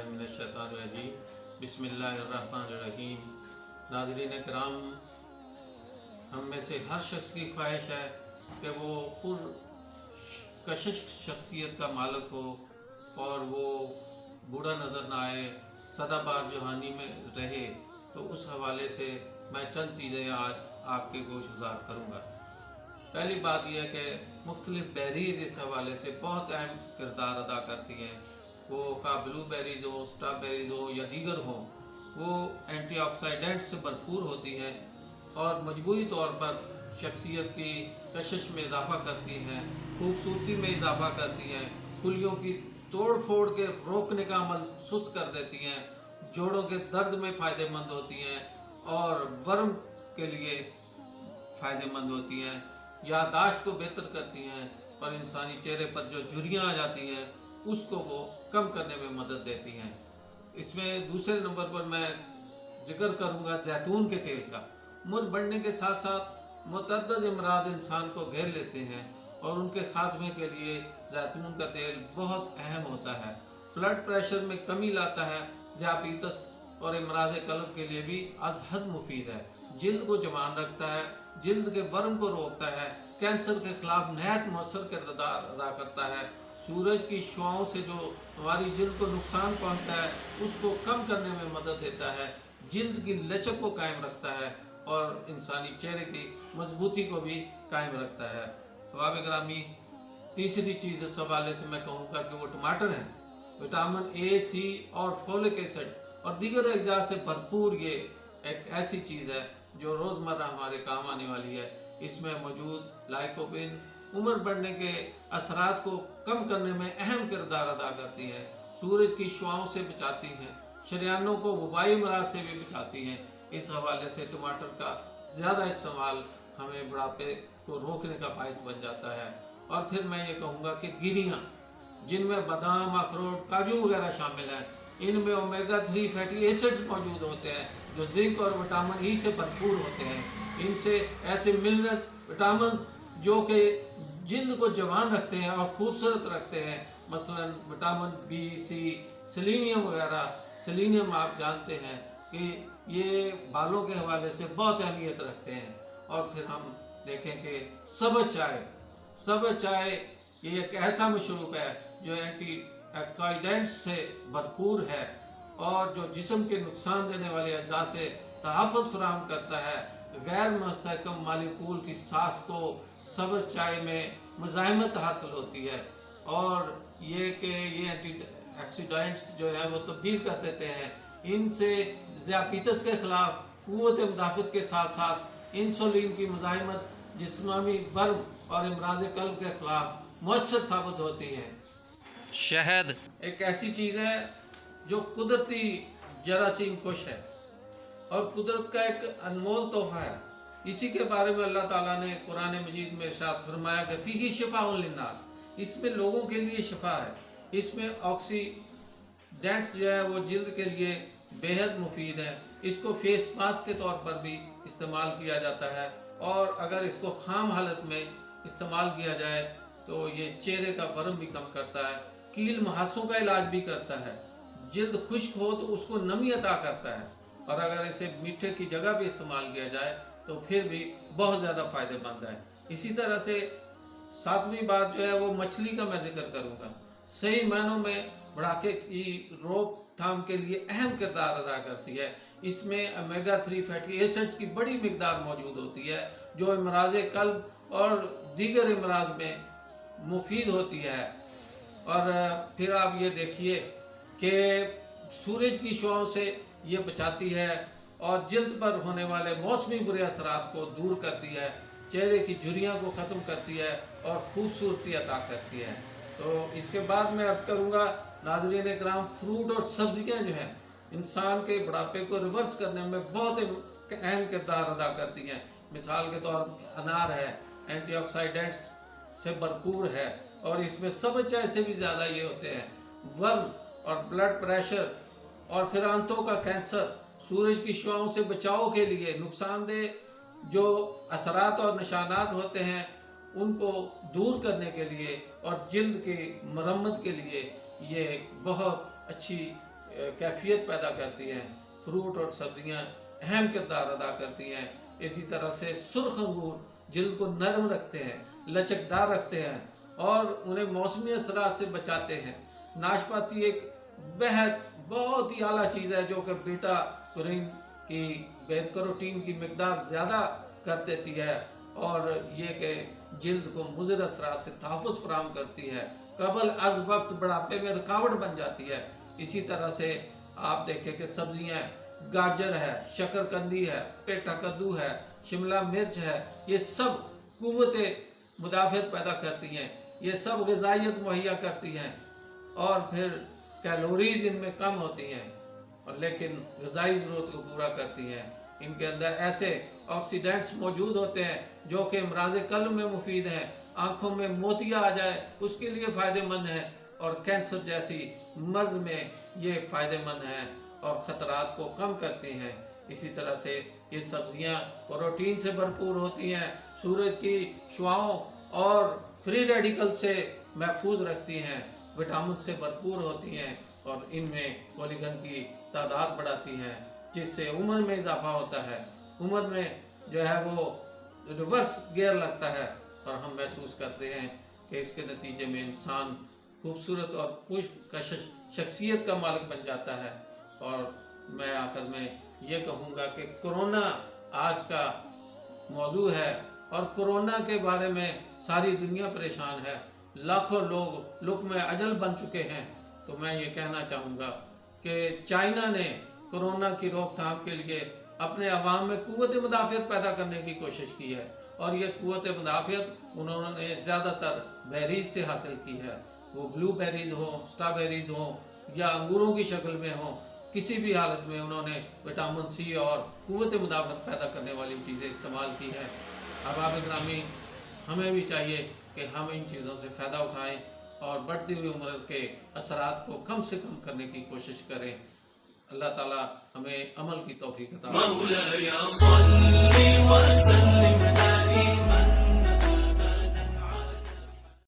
मिनश्शैतानिर्रजीम बिस्मिल्लाहिर्रहमानिर्रहीम। नाज़रीन करम, हम में से हर शख्स की ख्वाहिश है कि वो पुरकशिश शख्सियत का मालिक हो और वो बूढ़ा नज़र ना आए, सदाबार जवानी में रहे। तो उस हवाले से मैं चंद चीज़ें आज आपके गोशगुजार करूँगा। पहली बात यह है कि मुख्तलिफ बेरीज इस हवाले से बहुत अहम किरदार अदा करती हैं। वो खा ब्लू बेरीज हो, स्ट्रॉबेरीज हो या दीगर हो, वो एंटीऑक्सीडेंट से भरपूर होती हैं और मजबूरी तौर पर शख्सियत की कशिश में इजाफ़ा करती हैं, खूबसूरती में इजाफ़ा करती हैं, खुलियों की तोड़ फोड़ के रोकने का अमल सुस्त कर देती हैं, जोड़ों के दर्द में फ़ायदेमंद होती हैं और वर्म के लिए फ़ायदेमंद होती हैं, याददाश्त को बेहतर करती हैं और इंसानी चेहरे पर जो झुर्रियाँ आ जाती हैं उसको वो कम करने में मदद देती हैं। इसमें दूसरे नंबर पर मैं जिक्र करूँगा जैतून के तेल का। उम्र बढ़ने के साथ साथ मुतअद्दिद अमराज इंसान को घेर लेते हैं और उनके खात्मे के लिए जैतून का तेल बहुत अहम होता है। ब्लड प्रेशर में कमी लाता है, ज़ियाबतीस और अमराज कल्ब के लिए भी अज हद मुफीद है। जिल्द को जवान रखता है, जिल्द के वर्म को रोकता है, कैंसर के खिलाफ नहायत मौसर किरदार अदा करता है। सूरज की शुआओं से जो हमारी जिल्द को नुकसान पहुंचता है उसको कम करने में मदद देता है, जिल्द की लचक को कायम रखता है और इंसानी चेहरे की मजबूती को भी कायम रखता है। अहबाब गिरामी, तीसरी चीज़ इस हवाले से मैं कहूँगा कि वो टमाटर है। विटामिन ए, सी और फोलिक एसिड और दीगर अज्जा से भरपूर ये एक ऐसी चीज़ है जो रोज़मर्रा हमारे काम आने वाली है। इसमें मौजूद लाइकोपिन उम्र बढ़ने के असरात को कम करने में अहम किरदार अदा करती है, सूरज की शुआओं से बचाती हैं, शरियानों को वबाई अमराज से भी बचाती हैं। इस हवाले से टमाटर का ज़्यादा इस्तेमाल हमें बुढ़ापे को रोकने का बाइस बन जाता है। और फिर मैं ये कहूँगा कि गिरियाँ, जिनमें बादाम, अखरोट, काजू वगैरह शामिल हैं, इनमें ओमेगा 3 फैटी एसिड्स मौजूद होते हैं जो जिंक और विटामिन ई से भरपूर होते हैं। इनसे ऐसे मिनरल विटामिन जो कि जिल्द को जवान रखते हैं और खूबसूरत रखते हैं, मसलन विटामिन बी, सी, सेलेनियम वगैरह। सेलेनियम आप जानते हैं कि ये बालों के हवाले से बहुत अहमियत रखते हैं। और फिर हम देखें कि सब्ज़ चाय ये एक ऐसा मशरूब है जो एंटीऑक्सीडेंट्स से भरपूर है और जो जिस्म के नुकसान देने वाले अज्जा से तहफ़्फ़ुज़ फराहम करता है। गैर मुस्तहकम मालिक्यूल की साथ को सब्ज़ चाय में मुज़ाहिमत हासिल होती है और ये कि ये एंटीऑक्सीडेंट्स जो है वो तब्दील कर देते हैं। इनसे ज़ियाबतीस के खिलाफ क़ुव्वत मुदाफ़त के साथ साथ इंसुलिन की मुज़ाहिमत जिस्मानी वर्म और अमराज कल्ब के खिलाफ मुअस्सर साबित होती है। शहद एक ऐसी चीज़ है जो कुदरती जरासीम कुश है और कुदरत का एक अनमोल तोहफा है। इसी के बारे में अल्लाह ताला ने कुरान मजीद में इरशाद फरमाया कि फीही शिफ़ाउन लिन्नास, इसमें लोगों के लिए शिफा है। इसमें ऑक्सीडेंट्स जो है वो जिल्द के लिए बेहद मुफीद है। इसको फेस मास्क के तौर पर भी इस्तेमाल किया जाता है और अगर इसको खाम हालत में इस्तेमाल किया जाए तो ये चेहरे का वर्म भी कम करता है, कील मुहासों का इलाज भी करता है, जिल्द खुश्क हो तो उसको नमी अता करता है और अगर इसे मीठे की जगह भी इस्तेमाल किया जाए तो फिर भी बहुत ज़्यादा फ़ायदेमंद है। इसी तरह से सातवीं बात जो है वो मछली का मैं जिक्र करूँगा। सही मायनों में बुढ़ापे की रोकथाम के लिए अहम किरदार अदा करती है। इसमें ओमेगा 3 फैटी एसिड्स की बड़ी मिकदार मौजूद होती है जो अमराज कल्ब और दीगर अमराज में मुफीद होती है। और फिर आप ये देखिए कि सूरज की शुआओं से ये बचाती है और जिल्द पर होने वाले मौसमी बुरे असरात को दूर करती है, चेहरे की झुर्रियाँ को ख़त्म करती है और खूबसूरती अता करती है। तो इसके बाद मैं अर्ज़ करूँगा नाज़रीन इकराम, फ्रूट और सब्ज़ियाँ जो हैं इंसान के बुढ़ापे को रिवर्स करने में बहुत अहम किरदार अदा करती हैं। मिसाल के तौर पर अनार है, एंटीऑक्सीडेंट्स से भरपूर है और इसमें सब्ज़ चाय से भी ज़्यादा ये होते हैं। वर्म और ब्लड प्रेशर और फिर आंतों का कैंसर, सूरज की शुआओं से बचाव के लिए नुकसानदेह जो असरात और निशानात होते हैं उनको दूर करने के लिए और जिल्द की मरम्मत के लिए ये बहुत अच्छी कैफियत पैदा करती हैं। फ्रूट और सब्जियां अहम किरदार अदा करती हैं। इसी तरह से सुर्ख अंगूर जिल्द को नरम रखते हैं, लचकदार रखते हैं और उन्हें मौसमी असरात से बचाते हैं। नाशपाती एक बहुत ही आला चीज़ है जो कि बीटा कैरोटीन की मिकदार ज़्यादा कर देती है और ये कि जिल्द को मुज़र असरात से तहफ़्फ़ुज़ फराहम करती है, कबल अज़ वक्त बुढ़ापे में रुकावट बन जाती है। इसी तरह से आप देखें कि सब्जियां, गाजर है, शकरकंदी है, पेटा कद्दू है, शिमला मिर्च है, ये सब कुव्वत मुदाफ़त पैदा करती हैं, ये सब ग़िज़ाइयत मुहैया करती हैं और फिर कैलोरीज इनमें कम होती हैं और लेकिन ग़िज़ाई ज़रूरत को पूरा करती हैं। इनके अंदर ऐसे ऑक्सीडेंट्स मौजूद होते हैं जो कि अमराज़ क़ल्ब में मुफीद हैं, आँखों में मोतिया आ जाए उसके लिए फ़ायदेमंद है और कैंसर जैसी मर्ज में ये फ़ायदेमंद हैं और ख़तरात को कम करती हैं। इसी तरह से ये सब्जियां प्रोटीन से भरपूर होती हैं, सूरज की शुआओं और फ्री रेडिकल से महफूज रखती हैं, विटामिन से भरपूर होती हैं और इनमें कोलिगन की तादाद बढ़ाती हैं जिससे उम्र में इजाफा होता है। उम्र में जो है वो रिवर्स गियर लगता है और हम महसूस करते हैं कि इसके नतीजे में इंसान खूबसूरत और पुष्ट शख्सियत का मालिक बन जाता है। और मैं आखिर में ये कहूँगा कि कोरोना आज का मौजू है और कोरोना के बारे में सारी दुनिया परेशान है, लाखों लोग लुक़्म अजल बन चुके हैं। तो मैं ये कहना चाहूँगा कि चाइना ने कोरोना की रोकथाम के लिए अपने अवाम में कुव्वत मुदाफ़त पैदा करने की कोशिश की है और ये कुव्वत मुदाफ़त उन्होंने ज़्यादातर बेरीज से हासिल की है, वो ब्लू बेरीज हो, स्ट्रॉबेरीज हो या अंगूरों की शक्ल में हो, किसी भी हालत में उन्होंने विटामिन सी और कुव्वत मुदाफ़त पैदा करने वाली चीज़ें इस्तेमाल की हैं। अहबाब ग्रामी, हमें भी चाहिए कि हम इन चीज़ों से फ़ायदा उठाएं और बढ़ती हुई उम्र के असरात को कम से कम करने की कोशिश करें। अल्लाह ताला हमें अमल की तौफीक अता फरमाए।